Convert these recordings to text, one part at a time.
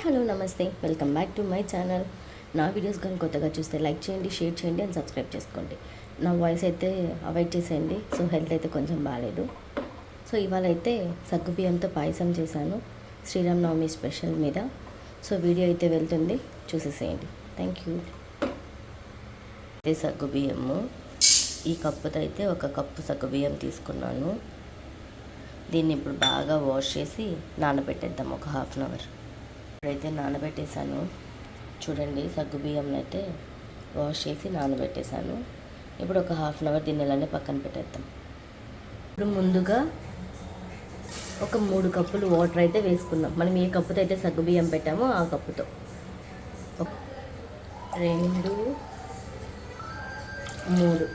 Hello నమస్తే, welcome back to my channel. నా videos కానీ కొత్తగా చూస్తే లైక్ చేయండి, షేర్ చేయండి అండ్ సబ్స్క్రైబ్ చేసుకోండి. నా వాయిస్ అయితే అవాయిడ్ చేసేయండి. సో హెల్త్ అయితే కొంచెం బాగాలేదు. సో ఇవాళ అయితే సగ్గుబియ్యంతో పాయసం చేశాను శ్రీరామనవమి స్పెషల్ మీద. సో వీడియో అయితే వెళ్తుంది, చూసేసేయండి. Thank you. సగ్గుబియ్యము ఈ కప్పుతో అయితే 1 కప్పు సగ్గుబియ్యం తీసుకున్నాను. దీన్ని ఇప్పుడు బాగా వాష్ చేసి నానబెట్టేద్దాం ఒక హాఫ్ అన్ అవర్. ఇప్పుడైతే నానబెట్టేశాను. చూడండి, సగ్గుబియ్యం అయితే వాష్ చేసి నానబెట్టేశాను. ఇప్పుడు ఒక హాఫ్ అన్ అవర్ దీన్ని ఇలానే పక్కన పెట్టేద్దాం. ఇప్పుడు ముందుగా ఒక 3 కప్పులు వాటర్ అయితే వేసుకుందాం. మనం ఏ కప్పుతో అయితే సగ్గుబియ్యం పెట్టామో ఆ కప్పుతో 2, 3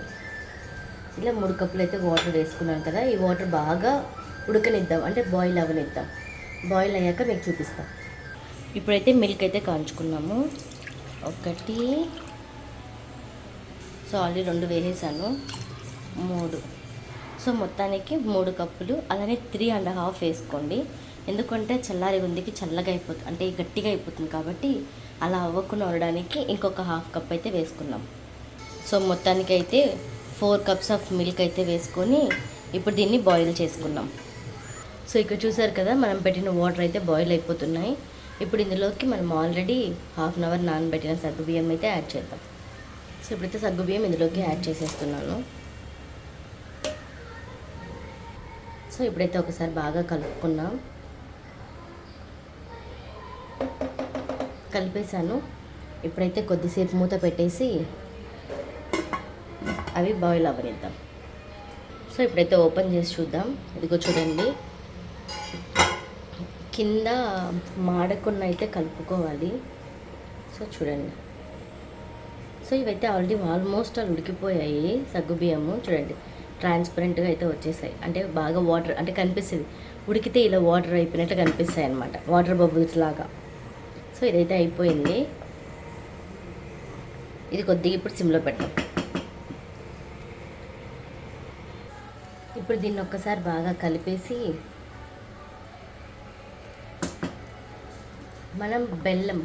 ఇలా 3 కప్పులు అయితే వాటర్ వేసుకున్నాం కదా. ఈ వాటర్ బాగా ఉడకనిద్దాం, అంటే బాయిల్ అవ్వనిద్దాం. బాయిల్ అయ్యాక మీకు చూపిస్తాం. ఇప్పుడైతే మిల్క్ అయితే కాంచుకున్నాము. 1, సో ఆల్రెడీ 2 వేసేసాను, 3. సో మొత్తానికి 3 కప్పులు, అలానే 3.5 వేసుకోండి. ఎందుకంటే చల్లారి ఉందికి చల్లగా అయిపోతుంది, అంటే గట్టిగా అయిపోతుంది. కాబట్టి అలా అవ్వకుండా ఉండడానికి ఇంకొక హాఫ్ కప్ అయితే వేసుకున్నాం. సో మొత్తానికి అయితే 4 కప్స్ ఆఫ్ మిల్క్ అయితే వేసుకొని ఇప్పుడు దీన్ని బాయిల్ చేసుకున్నాం. సో ఇక్కడ చూసారు కదా, మనం పెట్టిన వాటర్ అయితే బాయిల్ అయిపోతున్నాయి. ఇప్పుడు ఇందులోకి మనం ఆల్రెడీ హాఫ్ అన్ అవర్ నానబెట్టిన సగ్గుబియ్యం అయితే యాడ్ చేద్దాం. సో ఇప్పుడైతే సగ్గుబియ్యం ఇందులోకి యాడ్ చేసేస్తున్నాను. సో ఇప్పుడైతే ఒకసారి బాగా కలుపుకున్నాం, కలిపేసాను. ఇప్పుడైతే కొద్దిసేపు మూత పెట్టేసి అవి బాయిల్ అవ్వనిద్దాం. సో ఇప్పుడైతే ఓపెన్ చేసి చూద్దాం. ఇదిగో చూడండి, కింద మాడకుండా అయితే కలుపుకోవాలి. సో చూడండి, సో ఇవైతే ఆల్రెడీ ఆల్మోస్ట్ ఉడికిపోయాయి. సగ్గుబియ్యము చూడండి, ట్రాన్స్పరెంట్గా అయితే వచ్చేసాయి. అంటే బాగా వాటర్ అంటే కనిపిస్తుంది, ఉడికితే ఇలా వాటర్ అయిపోయినట్లు కనిపిస్తాయి అన్నమాట, వాటర్ బబుల్స్ లాగా. సో ఇదైతే అయిపోయింది. ఇది కొద్దిగా ఇప్పుడు సిమ్లో పెట్టాం. ఇప్పుడు దీన్ని ఒక్కసారి బాగా కలిపేసి మనం బెల్లం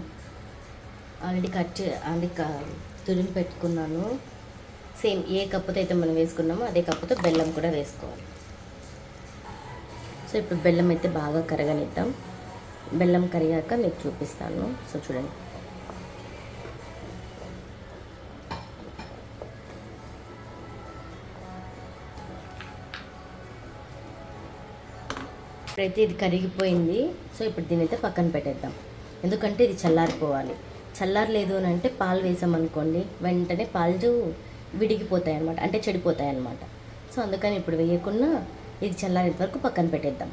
ఆల్రెడీ తురిమి పెట్టుకున్నాను. సేమ్ ఏ కప్పుతో అయితే మనం వేసుకున్నామో అదే కప్పుతో బెల్లం కూడా వేసుకోవాలి. సో ఇప్పుడు బెల్లం అయితే బాగా కరగనిద్దాం. బెల్లం కరిగాక మీకు చూపిస్తాను. సో చూడండి, ఇప్పుడైతే ఇది కరిగిపోయింది. సో ఇప్పుడు దీని అయితే పక్కన పెట్టేద్దాం. ఎందుకంటే ఇది చల్లారిపోవాలి. చల్లారలేదు అని అంటే పాలు వేసామనుకోండి, వెంటనే పాలు విడిగిపోతాయి అన్నమాట, అంటే చెడిపోతాయి అన్నమాట. సో అందుకని ఇప్పుడు వేయకుండా ఇది చల్లారేంత వరకు పక్కన పెట్టేద్దాం.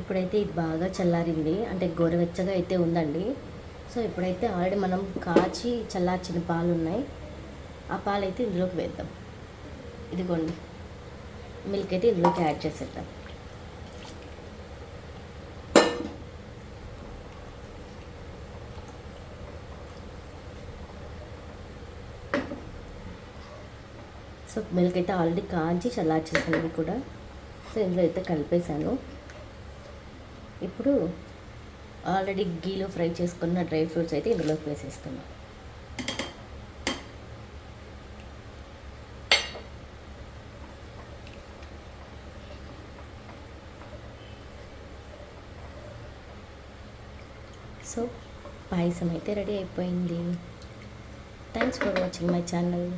ఇప్పుడైతే ఇది బాగా చల్లారింది, అంటే గోరువెచ్చగా అయితే ఉందండి. సో ఇప్పుడైతే ఆల్రెడీ మనం కాచి చల్లార్చిన పాలు ఉన్నాయి, ఆ పాలు అయితే ఇందులోకి వేద్దాం. ఇదిగోండి, మిల్క్ అయితే ఇందులోకి యాడ్ చేసేద్దాం. సో మిల్క్ అయితే ఆల్రెడీ కాంచి చల్లార్చేసాను కూడా. సో ఇందులో అయితే కలిపేశాను. ఇప్పుడు ఆల్రెడీ గీలో ఫ్రై చేసుకున్న డ్రై ఫ్రూట్స్ అయితే ఇందులోకి వేసేస్తున్నాను. సో పాయసం అయితే రెడీ అయిపోయింది. Thanks for watching my channel.